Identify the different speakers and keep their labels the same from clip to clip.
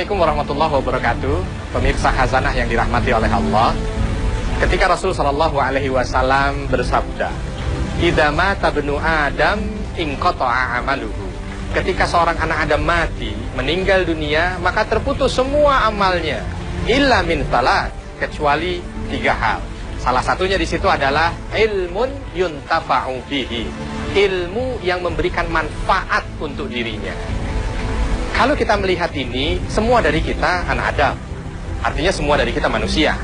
Speaker 1: Assalamualaikum warahmatullahi wabarakatuh. Pemirsa khazanah yang dirahmati oleh Allah. Ketika Rasul sallallahu alaihi wasallam bersabda, "Idza mata ibnu Adam inqata'a amaluhu." Ketika seorang anak Adam mati, meninggal dunia, maka terputus semua amalnya. Illa min salat, kecuali 3 hal. Salah satunya di situ adalah ilmun yuntafa'u bihi. Ilmu yang memberikan manfaat untuk dirinya. Kalau kita melihat ini, semua dari kita anak Adam. Artinya semua dari kita manusia.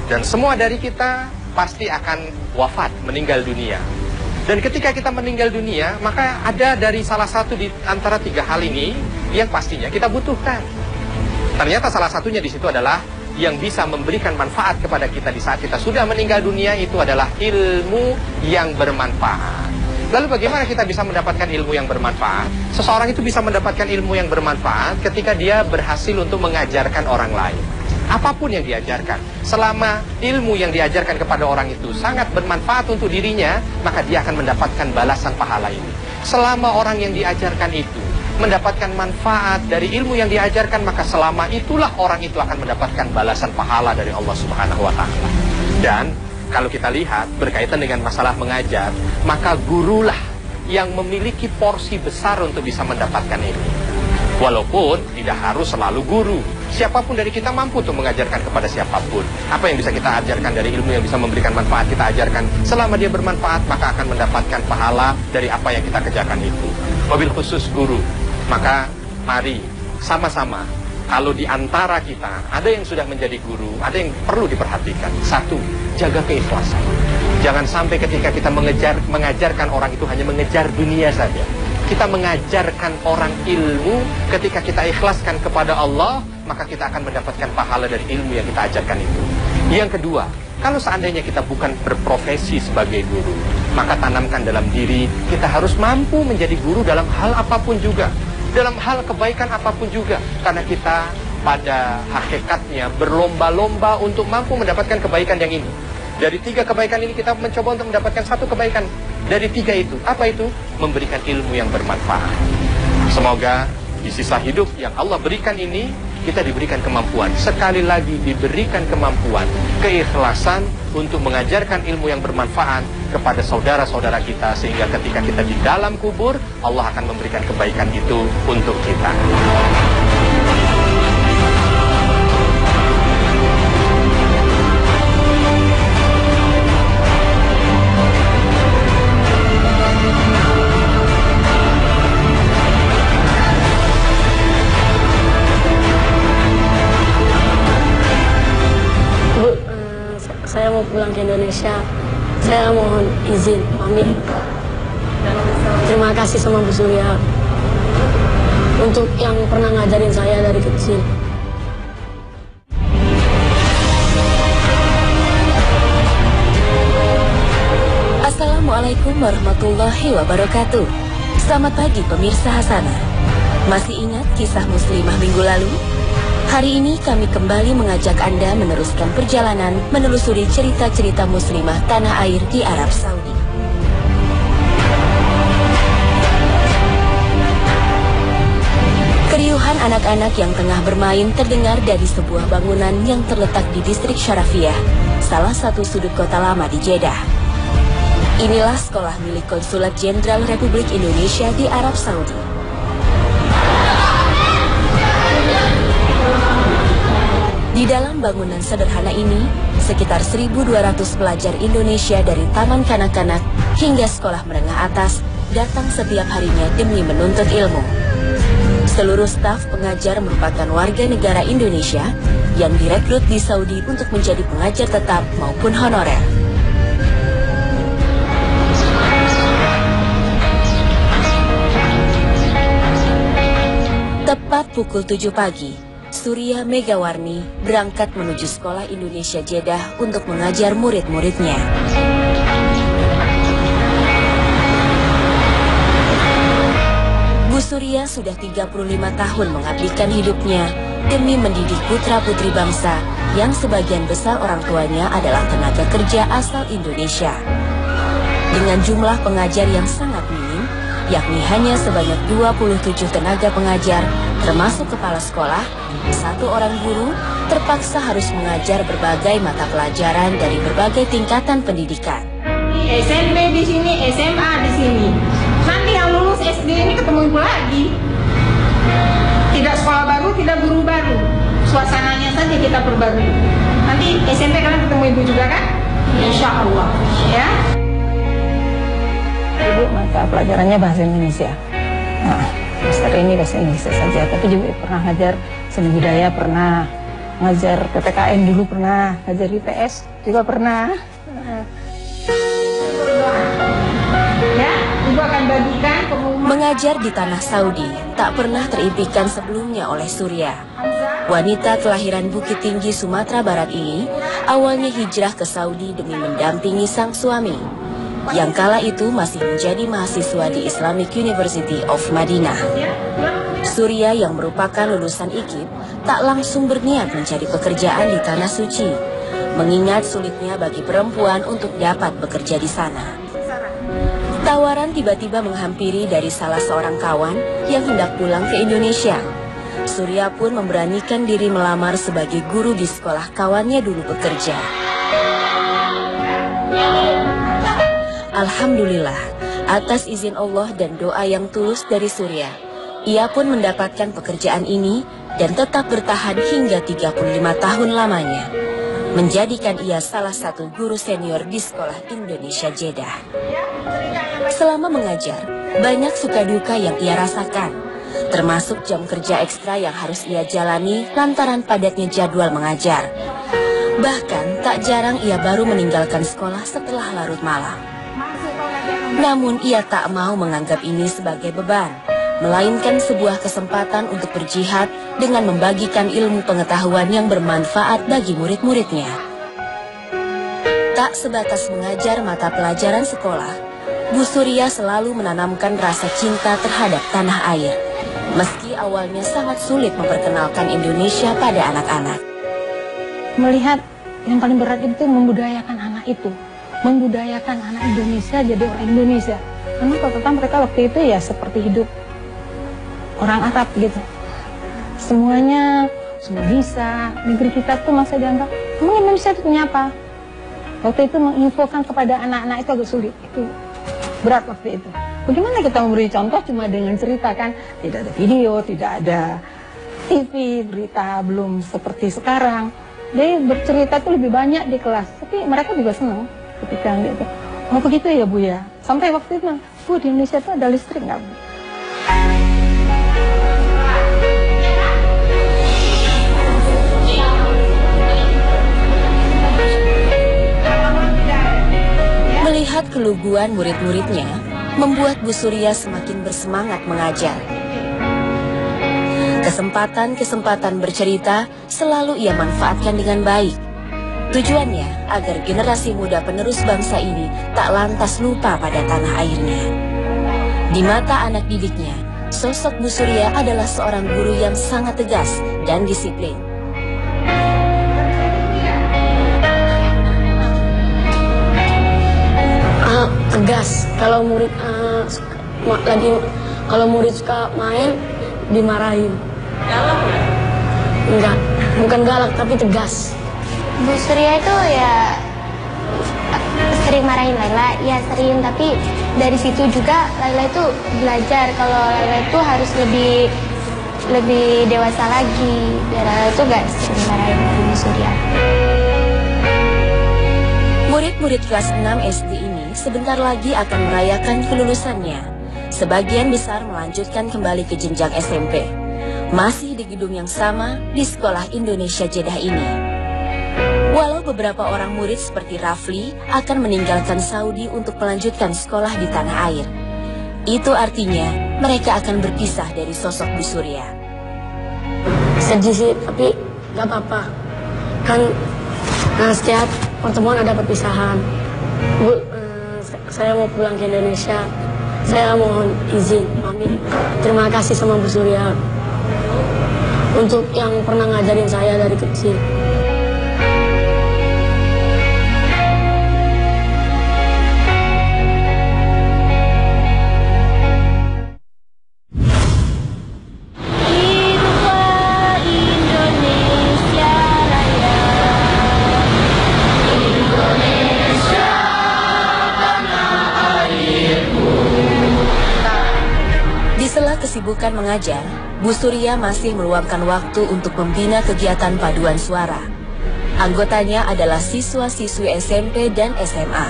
Speaker 1: Dan semua dari kita pasti akan wafat, meninggal dunia. Dan ketika kita meninggal dunia, maka ada dari salah satu di antara 3 hal ini yang pastinya kita butuhkan. Ternyata salah satunya di situ adalah yang bisa memberikan manfaat kepada kita di saat kita sudah meninggal dunia, itu adalah ilmu yang bermanfaat. Lalu bagaimana kita bisa mendapatkan ilmu yang bermanfaat? Seseorang itu bisa mendapatkan ilmu yang bermanfaat ketika dia berhasil untuk mengajarkan orang lain. Apapun yang diajarkan, selama ilmu yang diajarkan kepada orang itu sangat bermanfaat untuk dirinya, maka dia akan mendapatkan balasan pahala ini. Selama orang yang diajarkan itu mendapatkan manfaat dari ilmu yang diajarkan, maka selama itulah orang itu akan mendapatkan balasan pahala dari Allah Subhanahu wa Ta'ala. Dan kalau kita lihat berkaitan dengan masalah mengajar, maka gurulah yang memiliki porsi besar untuk bisa mendapatkan ilmu. Walaupun tidak harus selalu guru. Siapapun dari kita mampu untuk mengajarkan kepada siapapun. Apa yang bisa kita ajarkan dari ilmu yang bisa memberikan manfaat, kita ajarkan. Selama dia bermanfaat, maka akan mendapatkan pahala dari apa yang kita kerjakan itu. Wabil khusus guru. Maka mari sama-sama, kalau di antara kita ada yang sudah menjadi guru, ada yang perlu diperhatikan. 1, jaga keikhlasan. Jangan sampai ketika kita mengajarkan orang itu hanya mengejar dunia saja. Kita mengajarkan orang ilmu, ketika kita ikhlaskan kepada Allah, maka kita akan mendapatkan pahala dari ilmu yang kita ajarkan itu. Yang kedua, kalau seandainya kita bukan berprofesi sebagai guru, maka tanamkan dalam diri, kita harus mampu menjadi guru dalam hal apapun juga. Dalam hal kebaikan apapun juga. Karena kita pada hakikatnya berlomba-lomba untuk mampu mendapatkan kebaikan yang ini. Dari 3 kebaikan ini kita mencoba untuk mendapatkan 1 kebaikan. Dari 3 itu, apa itu? Memberikan ilmu yang bermanfaat. Semoga di sisa hidup yang Allah berikan ini, kita diberikan kemampuan. Sekali lagi diberikan kemampuan, keikhlasan untuk mengajarkan ilmu yang bermanfaat kepada saudara-saudara kita. Sehingga ketika kita di dalam kubur, Allah akan memberikan kebaikan itu untuk kita.
Speaker 2: Saya mau pulang ke Indonesia. Saya mohon izin pamit. Terima kasih sama Bu Surya untuk yang pernah ngajarin saya dari kecil.
Speaker 3: Assalamualaikum warahmatullahi wabarakatuh. Selamat pagi pemirsa Hasanah. Masih ingat kisah muslimah minggu lalu? Hari ini kami kembali mengajak Anda meneruskan perjalanan menelusuri cerita-cerita muslimah tanah air di Arab Saudi. Keriuhan anak-anak yang tengah bermain terdengar dari sebuah bangunan yang terletak di distrik Syarafiyah, salah satu sudut kota lama di Jeddah. Inilah sekolah milik Konsulat Jenderal Republik Indonesia di Arab Saudi. Di dalam bangunan sederhana ini, sekitar 1.200 pelajar Indonesia dari taman kanak-kanak hingga sekolah menengah atas datang setiap harinya demi menuntut ilmu. Seluruh staf pengajar merupakan warga negara Indonesia yang direkrut di Saudi untuk menjadi pengajar tetap maupun honorer. Tepat pukul 7 pagi, Surya Megawarni berangkat menuju sekolah Indonesia Jeddah untuk mengajar murid-muridnya. Bu Surya sudah 35 tahun mengabdikan hidupnya demi mendidik putra-putri bangsa yang sebagian besar orang tuanya adalah tenaga kerja asal Indonesia. Dengan jumlah pengajar yang sangat minim, yakni hanya sebanyak 27 tenaga pengajar termasuk kepala sekolah, satu orang guru terpaksa harus mengajar berbagai mata pelajaran dari berbagai tingkatan pendidikan.
Speaker 4: SMP di sini, SMA di sini. Nanti yang lulus SD ini ketemu ibu lagi. Tidak sekolah baru, tidak guru baru. Suasananya saja kita perbarui. Nanti SMP kalian ketemu ibu juga kan? Insya Allah, ya. Ibu mata pelajarannya bahasa Indonesia. Nah, master ini bahasa Indonesia saja. Tapi juga pernah ngajar seni budaya, pernah ngajar PPKN dulu, pernah ngajar IPS juga pernah. Ya, ibu akan bagikan pengumuman.
Speaker 3: Mengajar di tanah Saudi tak pernah terimpikan sebelumnya oleh Surya. Wanita kelahiran Bukit Tinggi, Sumatera Barat ini awalnya hijrah ke Saudi demi mendampingi sang suami, yang kala itu masih menjadi mahasiswa di Islamic University of Madinah. Surya yang merupakan lulusan IKIP tak langsung berniat mencari pekerjaan di Tanah Suci, mengingat sulitnya bagi perempuan untuk dapat bekerja di sana. Tawaran tiba-tiba menghampiri dari salah seorang kawan yang hendak pulang ke Indonesia. Surya pun memberanikan diri melamar sebagai guru di sekolah kawannya dulu bekerja. Alhamdulillah, atas izin Allah dan doa yang tulus dari Surya, ia pun mendapatkan pekerjaan ini dan tetap bertahan hingga 35 tahun lamanya, menjadikan ia salah satu guru senior di sekolah Indonesia Jeddah. Selama mengajar, banyak suka duka yang ia rasakan, termasuk jam kerja ekstra yang harus ia jalani lantaran padatnya jadwal mengajar. Bahkan tak jarang ia baru meninggalkan sekolah setelah larut malam. Namun ia tak mau menganggap ini sebagai beban, melainkan sebuah kesempatan untuk berjihad dengan membagikan ilmu pengetahuan yang bermanfaat bagi murid-muridnya. Tak sebatas mengajar mata pelajaran sekolah, Bu Surya selalu menanamkan rasa cinta terhadap tanah air, meski awalnya sangat sulit memperkenalkan Indonesia pada anak-anak.
Speaker 4: Melihat yang paling berat itu membudayakan anak itu, membudayakan anak Indonesia jadi orang Indonesia. Karena rata-rata mereka waktu itu ya seperti hidup orang Arab gitu. Semuanya semua bisa. Negeri kita tuh masa dianggap, emang Indonesia itu punya apa? Waktu itu menginfokan kepada anak-anak itu agak sulit. Itu berat waktu itu. Bagaimana kita memberi contoh cuma dengan cerita kan? Tidak ada video, tidak ada TV, berita belum seperti sekarang. Jadi bercerita itu lebih banyak di kelas. Tapi mereka juga senang ketika gitu. Oh begitu ya Bu ya. Sampai waktu itu, Bu di Indonesia itu ada listrik nggak Bu?
Speaker 3: Melihat keluguan murid-muridnya, membuat Bu Surya semakin bersemangat mengajar. Kesempatan-kesempatan bercerita selalu ia manfaatkan dengan baik. Tujuannya agar generasi muda penerus bangsa ini tak lantas lupa pada tanah airnya. Di mata anak didiknya, sosok Bu Surya adalah seorang guru yang sangat tegas dan disiplin.
Speaker 2: Tegas. Kalau murid kalau murid suka main dimarahin.
Speaker 5: Galak nggak?
Speaker 2: Enggak, bukan galak tapi tegas.
Speaker 6: Bu Surya itu ya sering marahin Laila, ya sering, tapi dari situ juga Laila itu belajar kalau Laila itu harus lebih dewasa lagi, biar Laila itu gak sering marahin Bu Surya.
Speaker 3: Murid-murid kelas 6 SD ini sebentar lagi akan merayakan kelulusannya. Sebagian besar melanjutkan kembali ke jenjang SMP, masih di gedung yang sama di sekolah Indonesia Jeddah ini. Walau beberapa orang murid seperti Rafli akan meninggalkan Saudi untuk melanjutkan sekolah di tanah air, itu artinya mereka akan berpisah dari sosok Bu Surya.
Speaker 2: Sedih sih, tapi gak apa-apa. Kan setiap pertemuan ada perpisahan. Bu, saya mau pulang ke Indonesia. Saya mohon izin, pamit. Terima kasih sama Bu Surya untuk yang pernah ngajarin saya dari kecil.
Speaker 3: kesibukan mengajar, Bu Surya masih meluangkan waktu untuk membina kegiatan paduan suara. Anggotanya adalah siswa-siswi SMP dan SMA.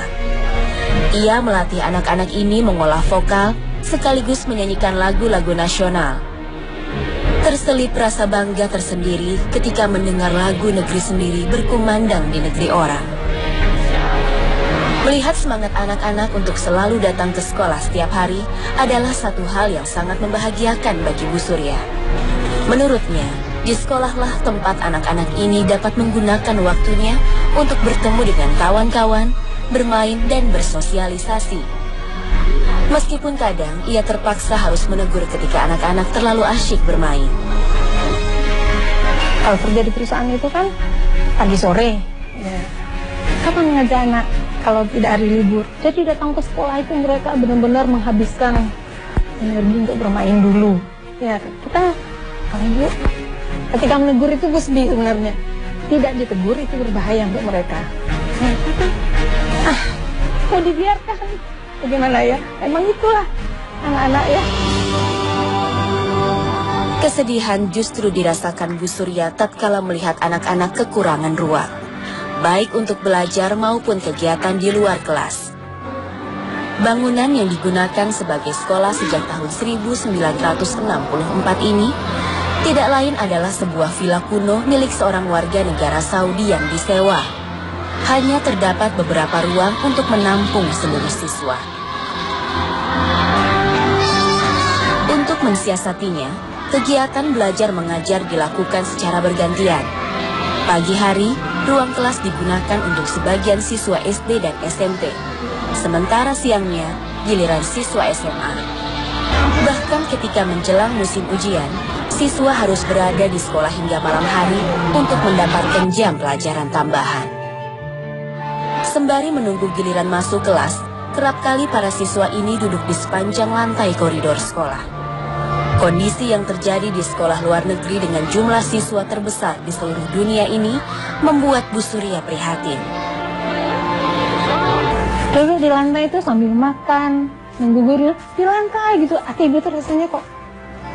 Speaker 3: Ia melatih anak-anak ini mengolah vokal sekaligus menyanyikan lagu-lagu nasional. Terselip rasa bangga tersendiri ketika mendengar lagu negeri sendiri berkumandang di negeri orang. Melihat semangat anak-anak untuk selalu datang ke sekolah setiap hari adalah satu hal yang sangat membahagiakan bagi Bu Surya. Menurutnya, di sekolahlah tempat anak-anak ini dapat menggunakan waktunya untuk bertemu dengan kawan-kawan, bermain dan bersosialisasi. Meskipun kadang ia terpaksa harus menegur ketika anak-anak terlalu asyik bermain.
Speaker 4: Kalau kerja di perusahaan itu kan pagi sore, ya. Kapan ngajak anak kalau tidak hari libur? Jadi datang ke sekolah itu mereka benar-benar menghabiskan energi untuk bermain dulu. Ya, kita kalau ibu ketika menegur itu gue sedih sebenarnya. Tidak ditegur itu berbahaya untuk mereka. Mau dibiarkan? Bagaimana ya? Emang itulah anak-anak ya.
Speaker 3: Kesedihan justru dirasakan Bu Surya tatkala melihat anak-anak kekurangan ruang, baik untuk belajar maupun kegiatan di luar kelas. Bangunan yang digunakan sebagai sekolah sejak tahun 1964 ini tidak lain adalah sebuah villa kuno milik seorang warga negara Saudi yang disewa. Hanya terdapat beberapa ruang untuk menampung seluruh siswa. Untuk mensiasatinya, kegiatan belajar mengajar dilakukan secara bergantian. Pagi hari, ruang kelas digunakan untuk sebagian siswa SD dan SMP. Sementara siangnya, giliran siswa SMA. Bahkan ketika menjelang musim ujian, siswa harus berada di sekolah hingga malam hari untuk mendapatkan jam pelajaran tambahan. Sembari menunggu giliran masuk kelas, kerap kali para siswa ini duduk di sepanjang lantai koridor sekolah. Kondisi yang terjadi di sekolah luar negeri dengan jumlah siswa terbesar di seluruh dunia ini membuat Bu Surya prihatin.
Speaker 4: Dulu di lantai itu sambil makan, nunggu guru di lantai gitu. Hati ibu tuh rasanya kok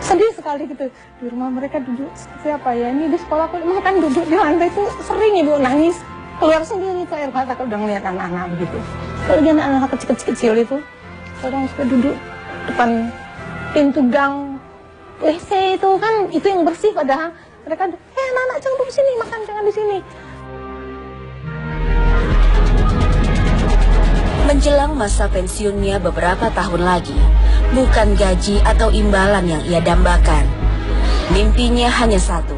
Speaker 4: sedih sekali gitu. Di rumah mereka duduk seperti apa ya? Ini di sekolah aku emang kan duduk di lantai itu sering ibu nangis. Keluar sendiri tuh air mata kalau udah ngeliat anak-anak begitu. Kalau dia anak-anak kecil-kecil itu, kadang suka duduk depan pintu gang WC itu kan, itu yang bersih padahal mereka, anak-anak jangan duduk sini, makan jangan di sini.
Speaker 3: Menjelang masa pensiunnya beberapa tahun lagi, bukan gaji atau imbalan yang ia dambakan. Mimpinya hanya satu,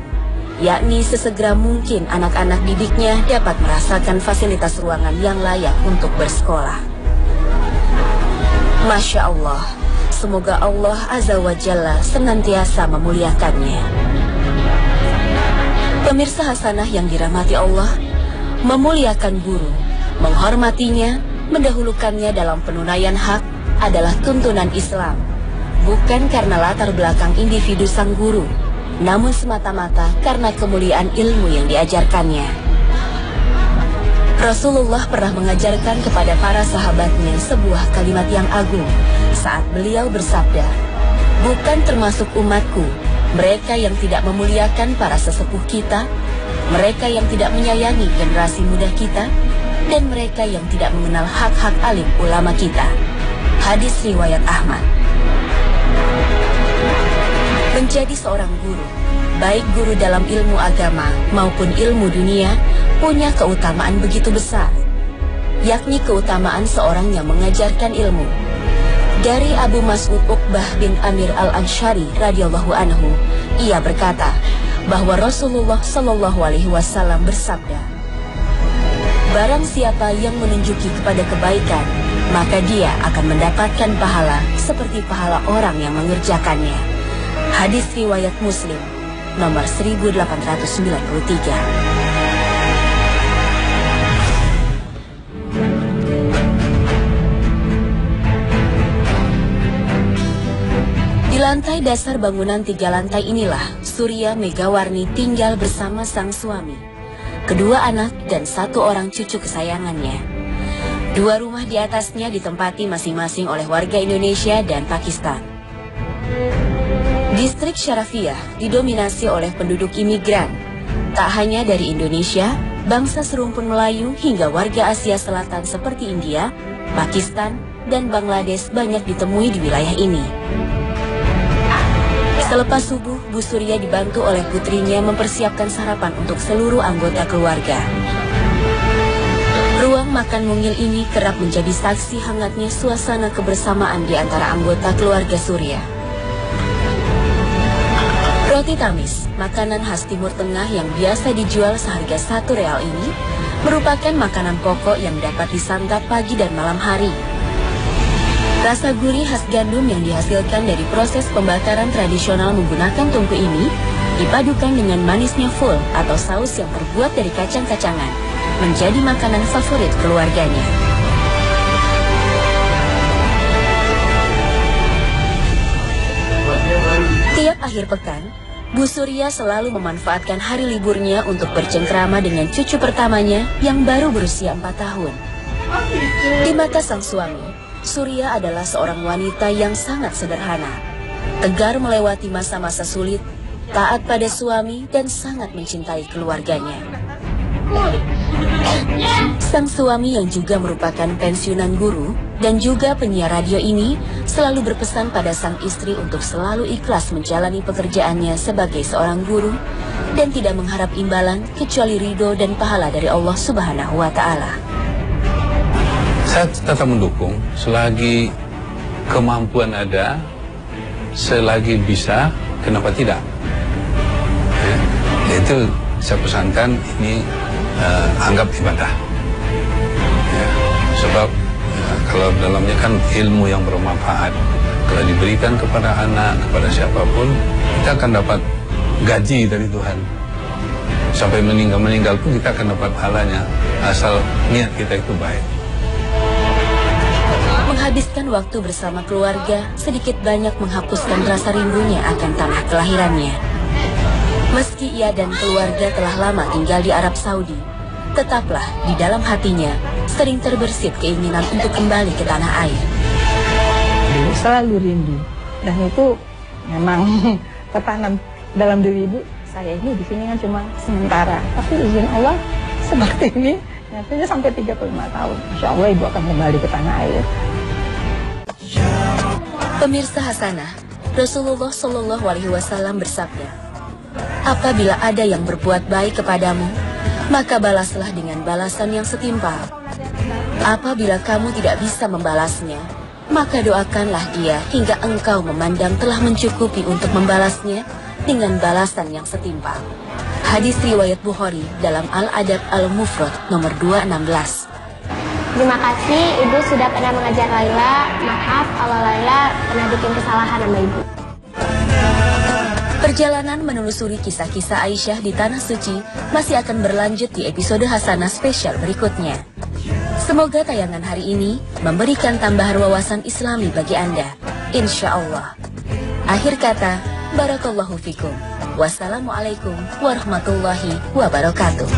Speaker 3: yakni sesegera mungkin anak-anak didiknya dapat merasakan fasilitas ruangan yang layak untuk bersekolah. Masya Allah, semoga Allah Azza wa Jalla senantiasa memuliakannya. Pemirsa Hasanah yang dirahmati Allah, memuliakan guru, menghormatinya, mendahulukannya dalam penunaian hak adalah tuntunan Islam, bukan karena latar belakang individu sang guru, namun semata-mata karena kemuliaan ilmu yang diajarkannya. Rasulullah pernah mengajarkan kepada para sahabatnya sebuah kalimat yang agung saat beliau bersabda, "Bukan termasuk umatku mereka yang tidak memuliakan para sesepuh kita, mereka yang tidak menyayangi generasi muda kita, dan mereka yang tidak mengenal hak-hak alim ulama kita." Hadis riwayat Ahmad. Menjadi seorang guru, baik guru dalam ilmu agama maupun ilmu dunia, punya keutamaan begitu besar, yakni keutamaan seorang yang mengajarkan ilmu. Dari Abu Mas'ud Uqbah bin Amir al-Ansyari radhiyallahu anhu, ia berkata bahwa Rasulullah Shallallahu alaihi wasallam bersabda, "Barang siapa yang menunjuki kepada kebaikan, maka dia akan mendapatkan pahala seperti pahala orang yang mengerjakannya." Hadis riwayat Muslim nomor 1893. Di lantai dasar bangunan 3 lantai inilah Surya Megawarni tinggal bersama sang suami, kedua anak dan 1 orang cucu kesayangannya. 2 rumah di atasnya ditempati masing-masing oleh warga Indonesia dan Pakistan. Distrik Syarafiyah didominasi oleh penduduk imigran. Tak hanya dari Indonesia, bangsa serumpun Melayu hingga warga Asia Selatan seperti India, Pakistan, dan Bangladesh banyak ditemui di wilayah ini. Selepas subuh, Bu Surya dibantu oleh putrinya mempersiapkan sarapan untuk seluruh anggota keluarga. Ruang makan mungil ini kerap menjadi saksi hangatnya suasana kebersamaan di antara anggota keluarga Surya. Roti tamis, makanan khas Timur Tengah yang biasa dijual seharga 1 real ini, merupakan makanan pokok yang dapat disantap pagi dan malam hari. Rasa gurih khas gandum yang dihasilkan dari proses pembakaran tradisional menggunakan tungku ini dipadukan dengan manisnya full atau saus yang terbuat dari kacang-kacangan, menjadi makanan favorit keluarganya. Tiap akhir pekan, Bu Surya selalu memanfaatkan hari liburnya untuk bercengkrama dengan cucu pertamanya yang baru berusia 4 tahun. Di mata sang suami, Surya adalah seorang wanita yang sangat sederhana, tegar melewati masa-masa sulit, taat pada suami, dan sangat mencintai keluarganya. Sang suami yang juga merupakan pensiunan guru dan juga penyiar radio ini selalu berpesan pada sang istri untuk selalu ikhlas menjalani pekerjaannya sebagai seorang guru dan tidak mengharap imbalan kecuali ridho dan pahala dari Allah Subhanahu wa Ta'ala.
Speaker 5: Saya tetap mendukung selagi kemampuan ada, selagi bisa, kenapa tidak? Ya, itu saya pesankan ini anggap ibadah. Ya, sebab kalau dalamnya kan ilmu yang bermanfaat. Kalau diberikan kepada anak, kepada siapapun, kita akan dapat gaji dari Tuhan. Sampai meninggal pun kita akan dapat pahalanya, asal niat kita itu baik.
Speaker 3: Menghabiskan waktu bersama keluarga sedikit banyak menghapuskan rasa rindunya akan tanah kelahirannya. Meski ia dan keluarga telah lama tinggal di Arab Saudi, tetaplah di dalam hatinya sering terbersit keinginan untuk kembali ke tanah air.
Speaker 4: Selalu rindu, dan itu memang tertanam dalam diri ibu. Saya ini di sini kan cuma sementara, tapi izin Allah seperti ini, nyatanya sampai 35 tahun. Insya Allah ibu akan kembali ke tanah air.
Speaker 3: Pemirsa Hasanah, Rasulullah Shallallahu Alaihi Wasallam bersabda, apabila ada yang berbuat baik kepadamu, maka balaslah dengan balasan yang setimpal. Apabila kamu tidak bisa membalasnya, maka doakanlah dia hingga engkau memandang telah mencukupi untuk membalasnya dengan balasan yang setimpal. Hadis riwayat Bukhari dalam Al-Adab Al-Mufrad nomor 216.
Speaker 6: Terima kasih Ibu sudah pernah mengajar Laila. Maaf kalau Laila pernah bikin kesalahan sama Ibu.
Speaker 3: Perjalanan menelusuri kisah-kisah Aisyah di Tanah Suci masih akan berlanjut di episode Hasanah spesial berikutnya. Semoga tayangan hari ini memberikan tambahan wawasan Islami bagi Anda. Insya Allah. Akhir kata, barakallahu fikum. Wassalamualaikum warahmatullahi wabarakatuh.